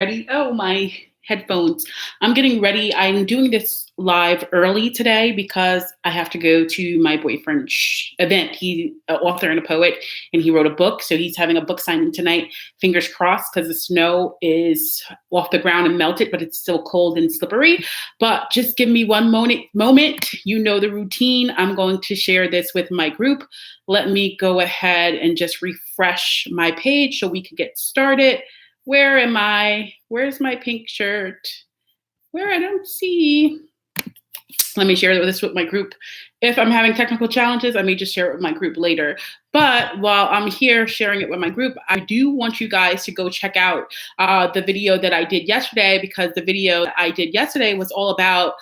Ready? Oh, my headphones. I'm getting ready. I'm doing this live early today because I have to go to my boyfriend's event. He's an author and a poet, and he wrote a book. So he's having a book signing tonight. Fingers crossed, because the snow is off the ground and melted, but it's still cold and slippery. But just give me one moment. You know the routine. I'm going to share this with my group. Let me go ahead and just refresh my page so we can get started. Where am I? Where's my pink shirt? Where I don't see. Let me share this with my group. If I'm having technical challenges, I may just share it with my group later. But while I'm here sharing it with my group, I do want you guys to go check out the video that I did yesterday, because the video I did yesterday was all about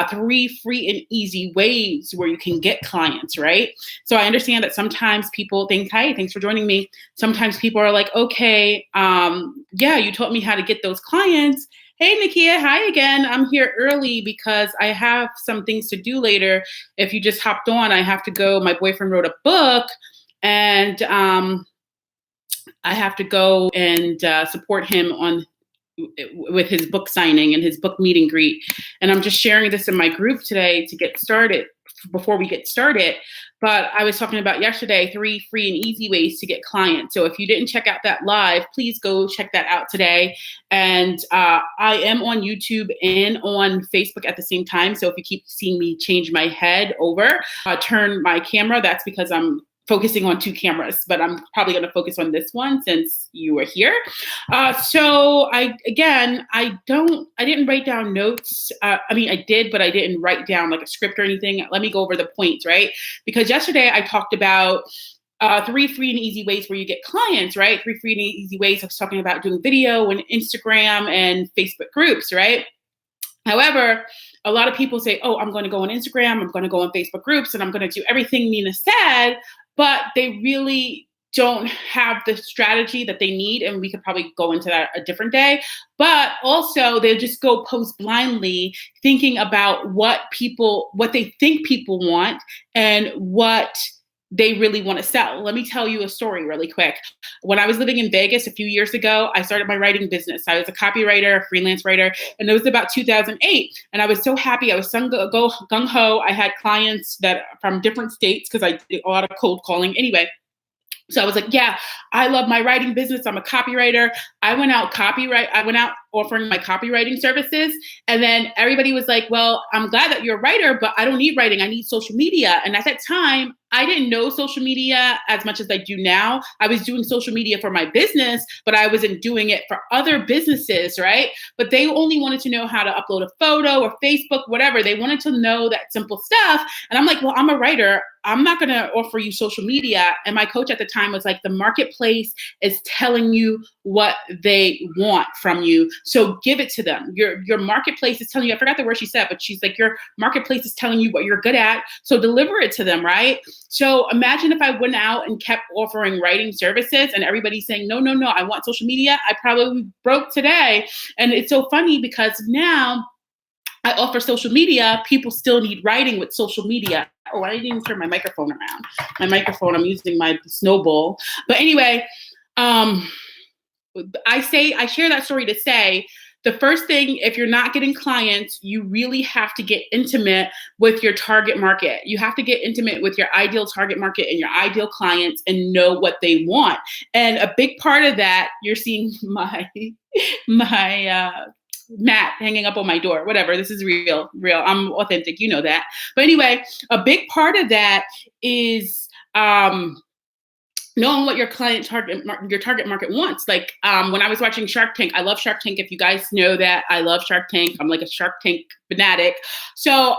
3 free and easy ways where you can get clients, right? So I understand that sometimes people think, hi, thanks for joining me. Sometimes people are like, okay, yeah, you taught me how to get those clients. Hey, Nakia, hi again. I'm here early because I have some things to do later. If you just hopped on, I have to go. My boyfriend wrote a book, and I have to go and support him with his book signing and his book meet and greet. And I'm just sharing this in my group today to get started, before we get started. But I was talking about yesterday, 3 free and easy ways to get clients. So if you didn't check out that live, please go check that out today. And I am on YouTube and on Facebook at the same time. So if you keep seeing me change my head over, turn my camera, that's because I'm focusing on 2 cameras, but I'm probably going to focus on this one since you were here. So I didn't write down notes. I did, but I didn't write down like a script or anything. Let me go over the points, right? Because yesterday I talked about 3 free and easy ways where you get clients, right? 3 free and easy ways. I was talking about doing video and Instagram and Facebook groups, right? However, a lot of people say, oh, I'm going to go on Instagram, I'm going to go on Facebook groups, and I'm going to do everything Nina said, but they really don't have the strategy that they need. And we could probably go into that a different day. But also they just go post blindly, thinking about what they think people want and what they really want to sell. Let me tell you a story really quick. When I was living in Vegas a few years ago, I started my writing business. I was a copywriter, a freelance writer, and it was about 2008. And I was so happy. I was gung-ho. I had clients that from different states because I did a lot of cold calling. Anyway, so I was like, yeah, I love my writing business. I'm a copywriter. I went out offering my copywriting services. And then everybody was like, well, I'm glad that you're a writer, but I don't need writing. I need social media. And at that time, I didn't know social media as much as I do now. I was doing social media for my business, but I wasn't doing it for other businesses, right? But they only wanted to know how to upload a photo or Facebook, whatever. They wanted to know that simple stuff. And I'm like, well, I'm a writer. I'm not going to offer you social media. And my coach at the time was like, the marketplace is telling you what they want from you. So give it to them. Your marketplace is telling you, I forgot the word she said, but she's like, your marketplace is telling you what you're good at. So deliver it to them, right? So imagine if I went out and kept offering writing services and everybody's saying, no, I want social media. I probably broke today. And it's so funny because now I offer social media. People still need writing with social media. Oh, I didn't even turn my microphone around. I'm using my snowball. But anyway, I share that story to say, the first thing, if you're not getting clients, you really have to get intimate with your target market. You have to get intimate with your ideal target market and your ideal clients and know what they want. And a big part of that, you're seeing my mat hanging up on my door, whatever. This is real. I'm authentic. You know that. But anyway, a big part of that is knowing what your target market wants. Like when I was watching Shark Tank, I love Shark Tank. If you guys know that, I love Shark Tank. I'm like a Shark Tank fanatic. So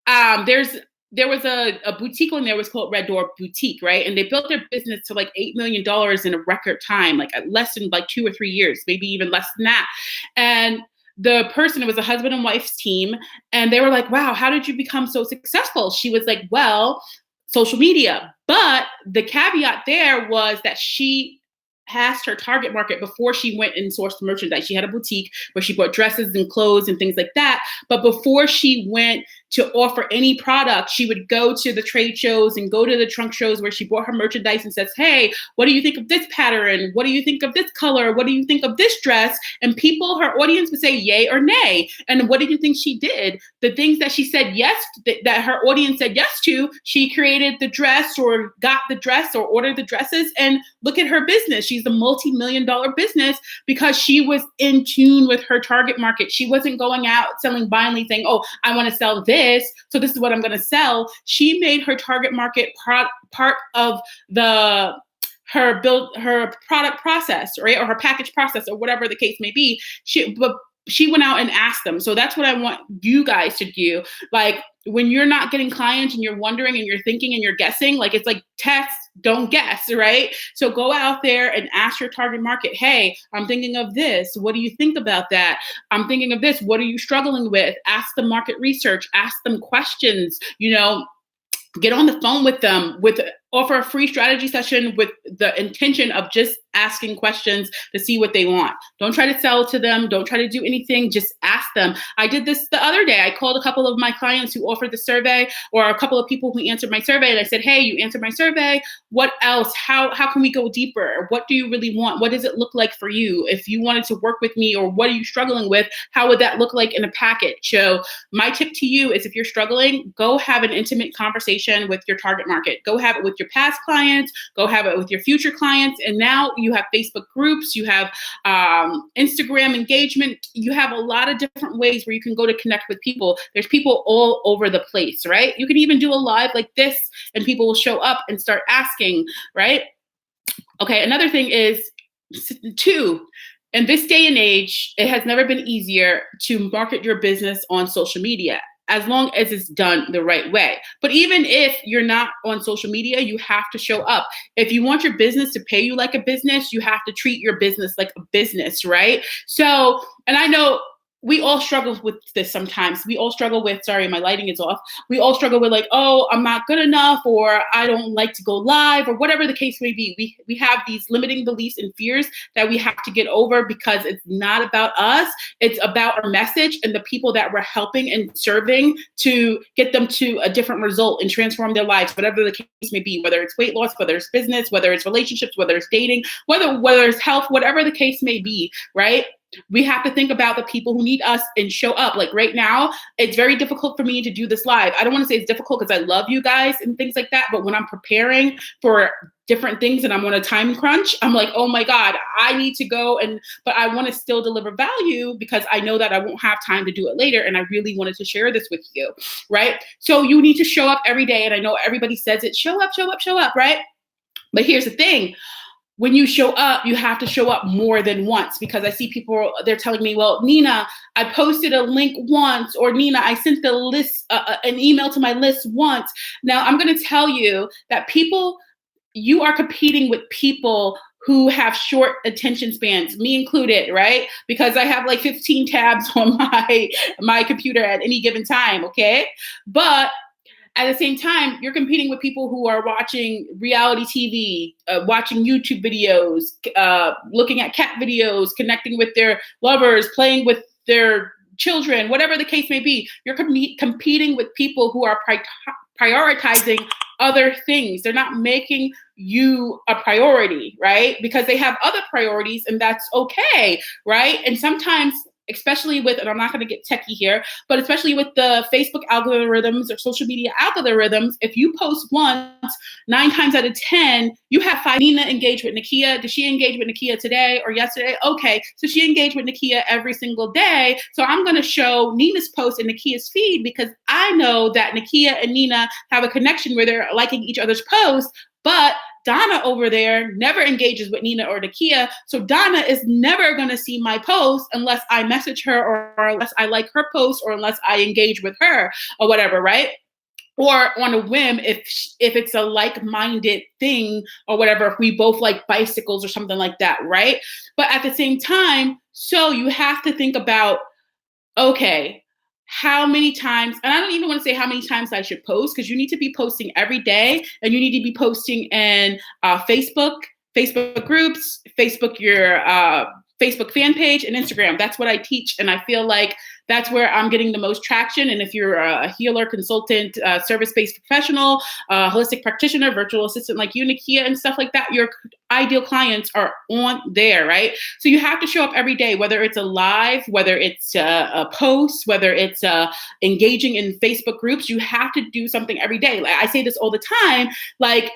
there was a boutique on there was called Red Door Boutique, right? And they built their business to like $8 million in a record time, like less than like 2 or 3 years, maybe even less than that. And the person, it was a husband and wife's team. And they were like, wow, how did you become so successful? She was like, well, social media. But the caveat there was that she past her target market before she went and sourced merchandise. She had a boutique where she bought dresses and clothes and things like that. But before she went to offer any product, she would go to the trade shows and go to the trunk shows where she bought her merchandise and says, hey, what do you think of this pattern? What do you think of this color? What do you think of this dress? And people, her audience would say yay or nay. And what do you think she did? The things that she said yes, that her audience said yes to, she created the dress or got the dress or ordered the dresses. And look at her business. She's a multi-million-dollar business because she was in tune with her target market. She wasn't going out selling blindly saying, oh, I want to sell this, so this is what I'm going to sell. She made her target market part of her product process, right? Or her package process or whatever the case may be. She went out and asked them. So that's what I want you guys to do. Like when you're not getting clients and you're wondering and you're thinking and you're guessing, like it's like test, don't guess, right? So go out there and ask your target market, hey, I'm thinking of this. What do you think about that? I'm thinking of this. What are you struggling with? Ask them market research, ask them questions, get on the phone with them, offer a free strategy session with the intention of just asking questions to see what they want. Don't try to sell to them. Don't try to do anything. Just ask them. I did this the other day. I called a couple of my clients who offered the survey, or a couple of people who answered my survey. And I said, hey, you answered my survey. What else? How can we go deeper? What do you really want? What does it look like for you? If you wanted to work with me, or what are you struggling with? How would that look like in a package? So my tip to you is if you're struggling, go have an intimate conversation with your target market. Go have it with your past clients, go have it with your future clients. And now you have Facebook groups, you have Instagram engagement, you have a lot of different ways where you can go to connect with people. There's people all over the place, right? You can even do a live like this and people will show up and start asking, right? Okay, another thing is, 2, in this day and age, it has never been easier to market your business on social media, as long as it's done the right way. But even if you're not on social media, you have to show up. If you want your business to pay you like a business, you have to treat your business like a business, right? So, and I know we all struggle with this sometimes. We all struggle with, sorry, my lighting is off. We all struggle with like, oh, I'm not good enough, or I don't like to go live, or whatever the case may be. We have these limiting beliefs and fears that we have to get over, because it's not about us. It's about our message and the people that we're helping and serving to get them to a different result and transform their lives, whatever the case may be, whether it's weight loss, whether it's business, whether it's relationships, whether it's dating, whether it's health, whatever the case may be, right? We have to think about the people who need us and show up. Like right now, it's very difficult for me to do this live. I don't want to say it's difficult because I love you guys and things like that. But when I'm preparing for different things and I'm on a time crunch, I'm like, oh my God, I need to go. But I want to still deliver value because I know that I won't have time to do it later. And I really wanted to share this with you, right? So you need to show up every day. And I know everybody says it, show up, show up, show up, right? But here's the thing. When you show up, you have to show up more than once, because I see people, they're telling me, well, Nina, I posted a link once, or Nina, I sent the list, an email to my list once. Now, I'm going to tell you that you are competing with people who have short attention spans, me included, right? Because I have like 15 tabs on my computer at any given time, okay? But at the same time, you're competing with people who are watching reality TV, watching YouTube videos, looking at cat videos, connecting with their lovers, playing with their children, whatever the case may be. You're competing with people who are prioritizing other things. They're not making you a priority, right? Because they have other priorities, and that's okay, right? And sometimes, especially with, and I'm not going to get techie here, but especially with the Facebook algorithms or social media algorithms, if you post once, 9 times out of 10, you have 5. Nina engaged with Nakia. Did she engage with Nakia today or yesterday? Okay, so she engaged with Nakia every single day. So I'm going to show Nina's post in Nakia's feed, because I know that Nakia and Nina have a connection where they're liking each other's posts, but Donna over there never engages with Nina or Nakia. So Donna is never going to see my post unless I message her, or unless I like her post, or unless I engage with her or whatever, right? Or on a whim, if it's a like-minded thing or whatever, if we both like bicycles or something like that, right? But at the same time, so you have to think about, okay, how many times, and I don't even want to say how many times I should post, because you need to be posting every day, and you need to be posting in Facebook, Facebook groups, your Facebook fan page, and Instagram. That's what I teach. And I feel like that's where I'm getting the most traction. And if you're a healer, consultant, service-based professional, holistic practitioner, virtual assistant like you, Nakia, and stuff like that, your ideal clients are on there, right? So you have to show up every day, whether it's a live, whether it's a post, whether it's engaging in Facebook groups. You have to do something every day. Like I say this all the time, like,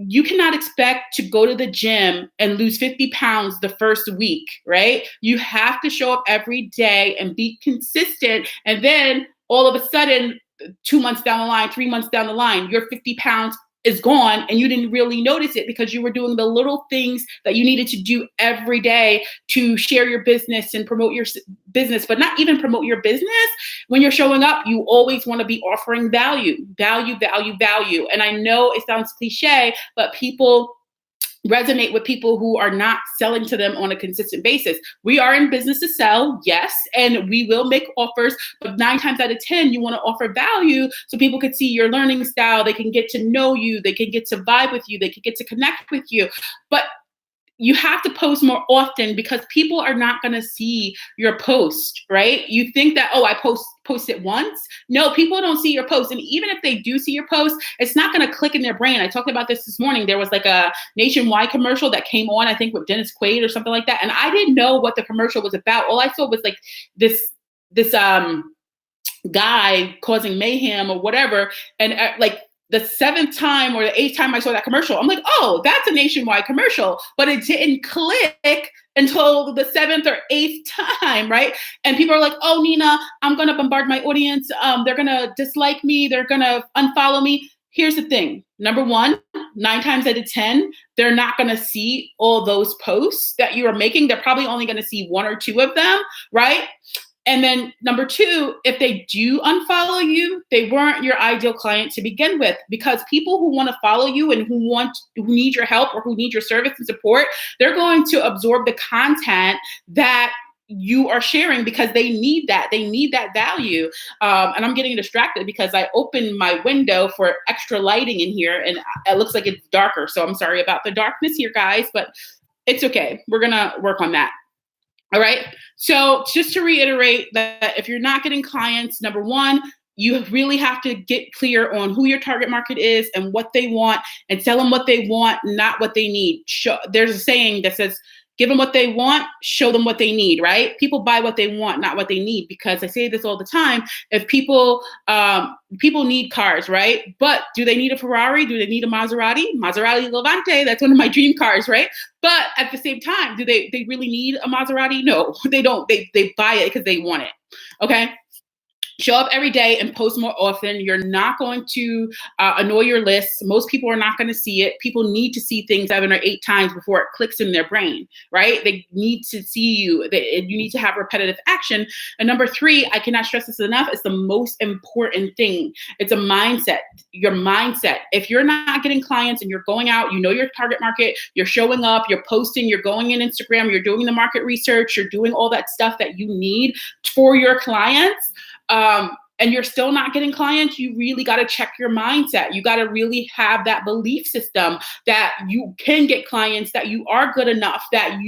you cannot expect to go to the gym and lose 50 pounds the first week, right? You have to show up every day and be consistent. And then all of a sudden, 2 months down the line, 3 months down the line, your 50 pounds is gone and you didn't really notice it because you were doing the little things that you needed to do every day to share your business and promote your business, but not even promote your business. When you're showing up, you always want to be offering value. And I know it sounds cliche, but people resonate with people who are not selling to them on a consistent basis. We are in business to sell, yes, and we will make offers, but 9 times out of 10, you want to offer value so people can see your learning style, they can get to know you, they can get to vibe with you, they can get to connect with you. But you have to post more often because people are not going to see your post, right? You think that, oh, I post it once. No, people don't see your post. And even if they do see your post, it's not going to click in their brain. I talked about this morning. There was like a Nationwide commercial that came on, I think with Dennis Quaid or something like that. And I didn't know what the commercial was about. All I saw was like this guy causing mayhem or whatever. And like, the 7th time or the 8th time I saw that commercial, I'm like, oh, that's a Nationwide commercial. But it didn't click until the 7th or 8th time, right? And people are like, oh, Nina, I'm going to bombard my audience. They're going to dislike me. They're going to unfollow me. Here's the thing. Number one, 9 times out of 10, they're not going to see all those posts that you are making. They're probably only going to see 1 or 2 of them, right? And then number 2, if they do unfollow you, they weren't your ideal client to begin with, because people who want to follow you and who need your help or who need your service and support, they're going to absorb the content that you are sharing because they need that. They need that value. And I'm getting distracted because I opened my window for extra lighting in here and it looks like it's darker. So I'm sorry about the darkness here, guys, but it's okay. We're going to work on that. All right. So just to reiterate that if you're not getting clients, number 1, you really have to get clear on who your target market is and what they want and tell them what they want, not what they need. There's a saying that says, give them what they want, show them what they need, right? People buy what they want, not what they need, because I say this all the time. If people need cars, right? But do they need a Ferrari? Do they need a Maserati? Maserati Levante, that's one of my dream cars, right? But at the same time, do they really need a Maserati? No, they don't. They buy it because they want it, okay? Show up every day and post more often. You're not going to annoy your list. Most people are not going to see it. People need to see things 7 or 8 times before it clicks in their brain, right? They need to see you. You need to have repetitive action. And number 3, I cannot stress this enough, it's the most important thing. It's a mindset, your mindset. If you're not getting clients and you're going out, you know your target market, you're showing up, you're posting, you're going in Instagram, you're doing the market research, you're doing all that stuff that you need for your clients, and you're still not getting clients, you really got to check your mindset. You got to really have that belief system that you can get clients, that you are good enough, that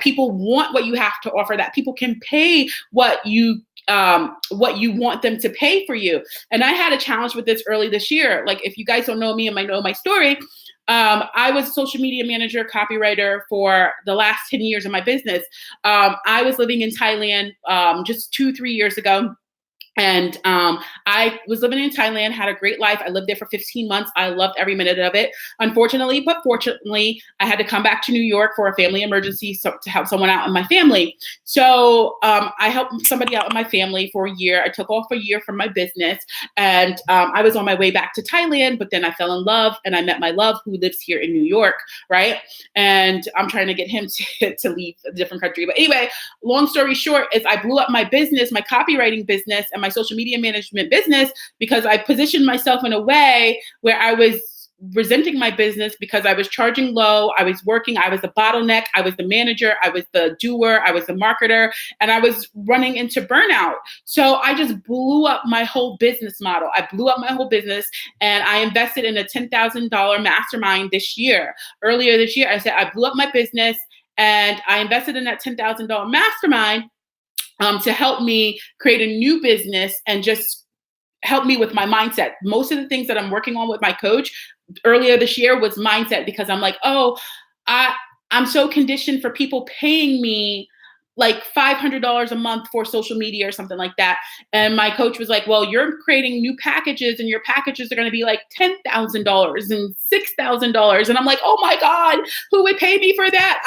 people want what you have to offer, that people can pay what you want them to pay for you. And I had a challenge with this early this year. Like, if you guys don't know me and might know my story, I was a social media manager, copywriter for the last 10 years of my business. I was living in Thailand just 2-3 years ago. And I was living in Thailand, had a great life. I lived there for 15 months. I loved every minute of it. Unfortunately, but fortunately, I had to come back to New York for a family emergency to help someone out in my family. So I helped somebody out in my family for a year. I took off a year from my business, and I was on my way back to Thailand, but then I fell in love and I met my love, who lives here in New York, right? And I'm trying to get him to leave a different country. But anyway, long story short is I blew up my business, my copywriting business, and my social media management business, because I positioned myself in a way where I was resenting my business because I was charging low. I was working. I was the bottleneck. I was the manager. I was the doer. I was the marketer, and I was running into burnout. So I just blew up my whole business model. I blew up my whole business, and I invested in a $10,000 mastermind this year. Earlier this year, I said I blew up my business, and I invested in that $10,000 mastermind to help me create a new business and just help me with my mindset. Most of the things that I'm working on with my coach earlier this year was mindset, because I'm like, oh, I'm so conditioned for people paying me like $500 a month for social media or something like that. And my coach was like, well, you're creating new packages, and your packages are going to be like $10,000 and $6,000. And I'm like, oh my God, who would pay me for that?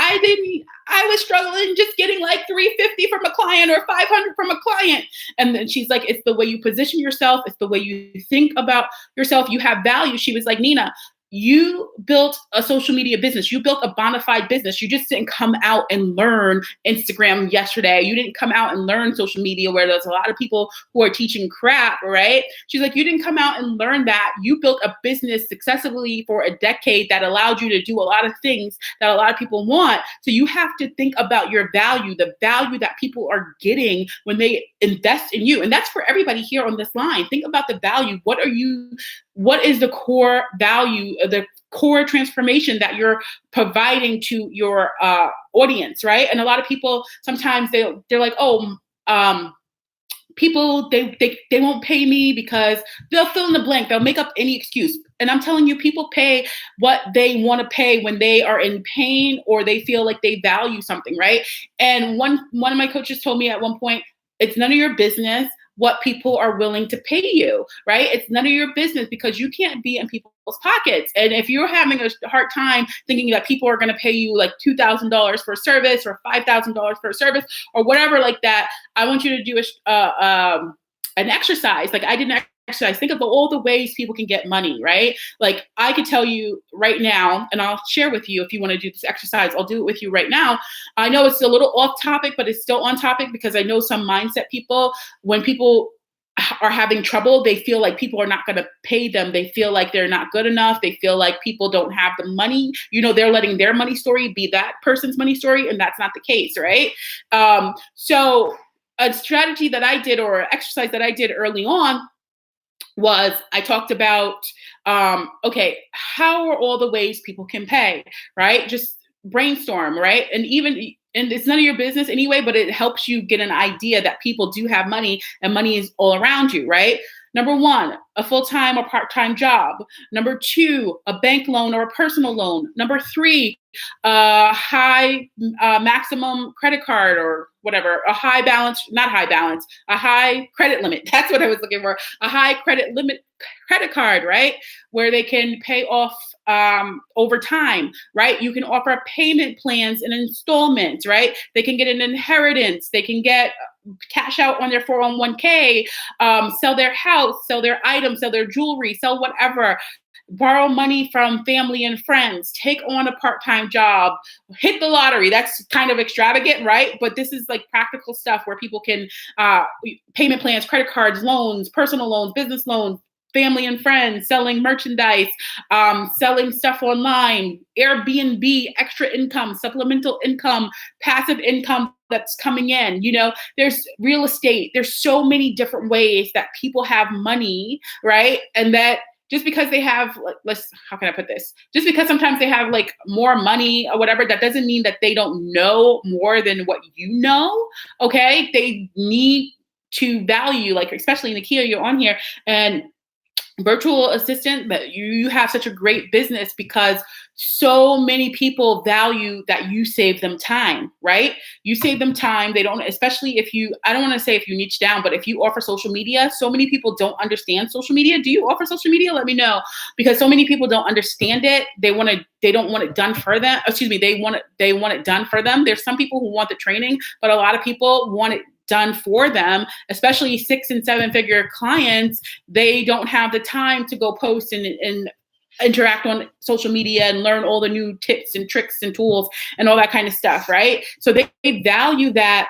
I was struggling just getting like $350 from a client or $500 from a client. And then she's like, it's the way you position yourself. It's the way you think about yourself. You have value. She was like, Nina, you built a social media business. You built a bona fide business. You just didn't come out and learn Instagram yesterday. You didn't come out and learn social media where there's a lot of people who are teaching crap, right? She's like, you didn't come out and learn that. You built a business successfully for a decade that allowed you to do a lot of things that a lot of people want. So you have to think about your value, the value that people are getting when they invest in you. And that's for everybody here on this line. Think about the value. What is the core value, the core transformation that you're providing to your audience, right? And a lot of people, sometimes they're like, oh, people, they won't pay me because they'll fill in the blank. They'll make up any excuse. And I'm telling you, people pay what they want to pay when they are in pain or they feel like they value something, right? And one of my coaches told me at one point, it's none of your business what people are willing to pay you, right? It's none of your business, because you can't be in people's pockets. And if you're having a hard time thinking that people are going to pay you like $2,000 for a service or $5,000 for a service or whatever like that, I want you to do an exercise. Like I did an exercise. Think of all the ways people can get money, right? Like I could tell you right now, and I'll share with you if you want to do this exercise, I'll do it with you right now. I know it's a little off topic, but it's still on topic, because I know some mindset people, when people are having trouble, they feel like people are not going to pay them. They feel like they're not good enough. They feel like people don't have the money. They're letting their money story be that person's money story, and that's not the case, right? So a strategy that I did, or an exercise that I did early on, was I talked about, okay, how are all the ways people can pay, right? Just brainstorm, right? And it's none of your business anyway, but it helps you get an idea that people do have money, and money is all around you, right? Number one, a full-time or part-time job. Number two, a bank loan or a personal loan. Number three, a high maximum credit card or whatever, a high credit limit. That's what I was looking for. A high credit limit credit card, right? Where they can pay off over time, right? You can offer payment plans and installments, right? They can get an inheritance. They can get cash out on their 401k, sell their house, sell their items, sell their jewelry, sell whatever. Borrow money from family and friends, take on a part-time job, hit the lottery. That's kind of extravagant, right? But this is like practical stuff where people can payment plans, credit cards, loans, personal loans, business loans, family and friends, selling merchandise, selling stuff online, Airbnb, extra income, supplemental income, passive income that's coming in. There's real estate. There's so many different ways that people have money, right? And that just because they have, how can I put this? Just because sometimes they have like more money or whatever, that doesn't mean that they don't know more than what you know, okay? They need to value, like, especially Nakia, you're on here, and virtual assistant, that you have such a great business because so many people value that you save them time, right? You save them time. They don't, especially I don't want to say if you niche down, but if you offer social media, so many people don't understand social media. Do you offer social media? Let me know, because so many people don't understand it. They don't want it done for them. Excuse me. They want it done for them. There's some people who want the training, but a lot of people want it done for them, especially 6 and 7 figure clients. They don't have the time to go post and interact on social media and learn all the new tips and tricks and tools and all that kind of stuff, right? So they value that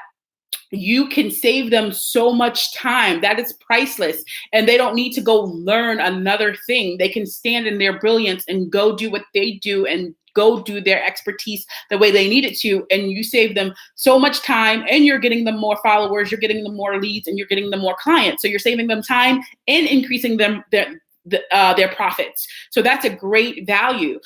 you can save them so much time. That is priceless. And they don't need to go learn another thing. They can stand in their brilliance and go do what they do and go do their expertise the way they need it to. And you save them so much time, and you're getting them more followers, you're getting them more leads, and you're getting them more clients. So you're saving them time and increasing them their profits. So that's a great value,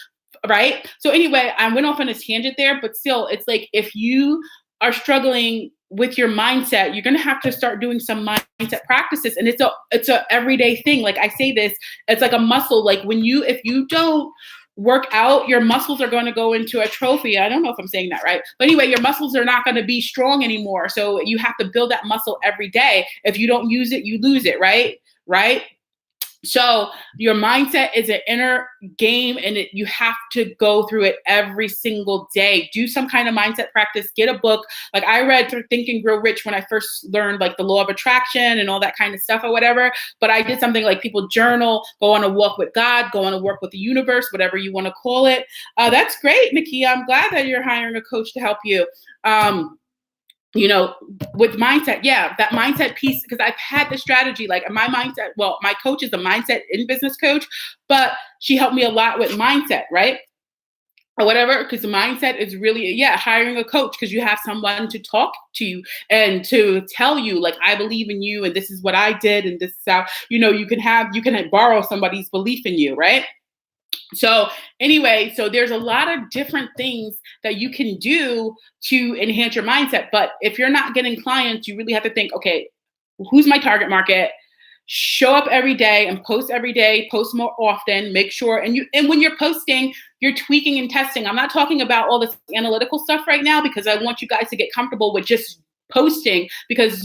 right? So anyway, I went off on a tangent there, but still, it's like if you are struggling with your mindset, you're going to have to start doing some mindset practices. And it's a everyday thing. Like I say this, it's like a muscle. Like if you don't work out, your muscles are going to go into atrophy. I don't know if I'm saying that right. But anyway, your muscles are not going to be strong anymore. So you have to build that muscle every day. If you don't use it, you lose it, right? Right? So your mindset is an inner game, and you have to go through it every single day. Do some kind of mindset practice. Get a book. Like I read through Think and Grow Rich when I first learned like the law of attraction and all that kind of stuff or whatever. But I did something like people journal, go on a walk with God, go on a walk with the universe, whatever you want to call it. That's great, Nakia. I'm glad that you're hiring a coach to help you. With mindset, that mindset piece, because I've had the strategy, like my mindset, my coach is a mindset in business coach, but she helped me a lot with mindset, right? Or whatever, because the mindset is really, hiring a coach, because you have someone to talk to you and to tell you, like, I believe in you, and this is what I did, and this is how, you can borrow somebody's belief in you, right? So anyway, there's a lot of different things that you can do to enhance your mindset. But if you're not getting clients, you really have to think, okay, who's my target market? Show up every day and post every day, post more often, make sure. And when you're posting, you're tweaking and testing. I'm not talking about all this analytical stuff right now, because I want you guys to get comfortable with just posting, because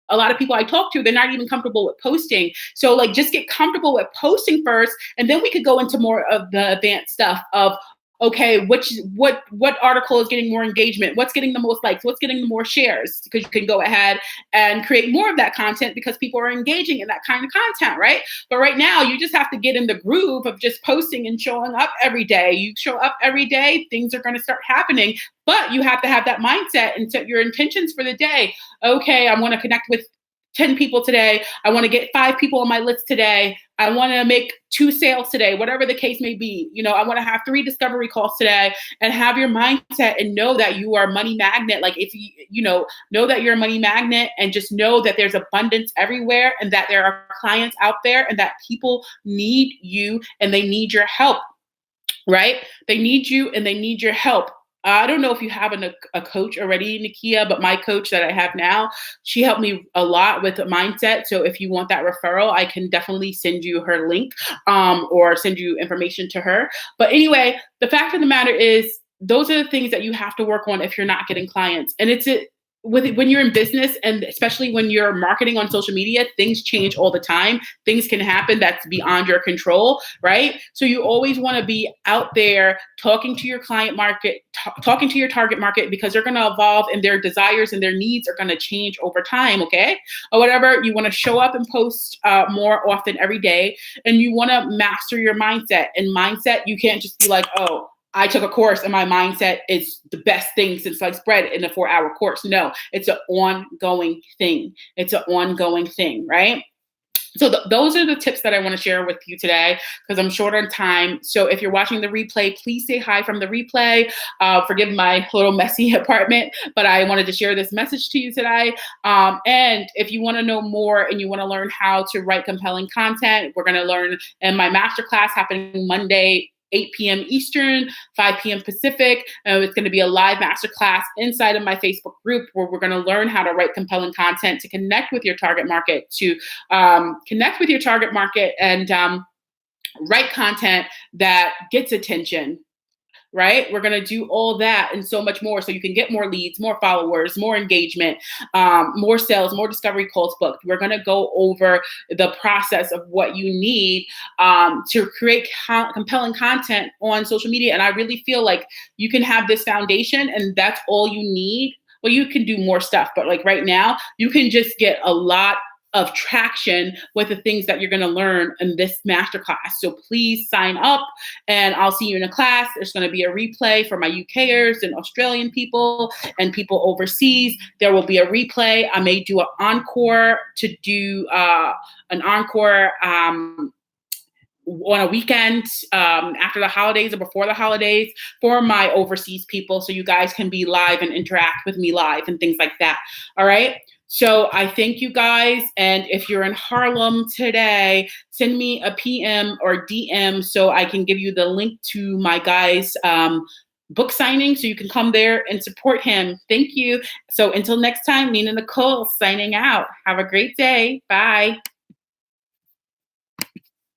a lot of people I talk to, they're not even comfortable with posting. So like, just get comfortable with posting first, and then we could go into more of the advanced stuff of, okay, what article is getting more engagement? What's getting the most likes? What's getting the more shares? Because you can go ahead and create more of that content, because people are engaging in that kind of content, right? But right now, you just have to get in the groove of just posting and showing up every day. You show up every day, things are going to start happening. But you have to have that mindset and set your intentions for the day. Okay, I want to connect with 10 people today. I want to get 5 people on my list today. I want to make 2 sales today, whatever the case may be. I want to have 3 discovery calls today, and have your mindset and know that you are a money magnet. Like if you know that you're a money magnet, and just know that there's abundance everywhere, and that there are clients out there, and that people need you and they need your help, right? They need you and they need your help. I don't know if you have a coach already, Nakia, but my coach that I have now, she helped me a lot with mindset. So if you want that referral, I can definitely send you her link or send you information to her. But anyway, the fact of the matter is, those are the things that you have to work on if you're not getting clients. And when you're in business, and especially when you're marketing on social media, things change all the time. Things can happen that's beyond your control, right? So you always want to be out there talking to your client market, talking to your target market, because they're going to evolve, and their desires and their needs are going to change over time, okay? Or whatever, you want to show up and post more often every day, and you want to master your mindset. And mindset, you can't just be like, oh, I took a course and my mindset is the best thing since sliced bread in a 4-hour course. No, it's an ongoing thing. It's an ongoing thing, right? So those are the tips that I want to share with you today, because I'm short on time. So if you're watching the replay, please say hi from the replay. Forgive my little messy apartment, but I wanted to share this message to you today. And if you want to know more and you want to learn how to write compelling content, we're going to learn in my masterclass happening Monday, 8 p.m. Eastern, 5 p.m. Pacific. It's going to be a live masterclass inside of my Facebook group, where we're going to learn how to write compelling content to connect with your target market, and write content that gets attention. Right? We're going to do all that and so much more, so you can get more leads, more followers, more engagement, more sales, more discovery calls booked. We're going to go over the process of what you need to create compelling content on social media. And I really feel like you can have this foundation, and that's all you need. Well, you can do more stuff, but like right now, you can just get a lot of traction with the things that you're going to learn in this masterclass. So please sign up and I'll see you in a class. There's going to be a replay for my UKers and Australian people and people overseas. There will be a replay. I may do an encore on a weekend after the holidays or before the holidays for my overseas people, so you guys can be live and interact with me live and things like that. All right. So I thank you guys. And if you're in Harlem today, send me a PM or DM so I can give you the link to my guy's book signing so you can come there and support him. Thank you. So until next time, Nina Nicole signing out. Have a great day. Bye.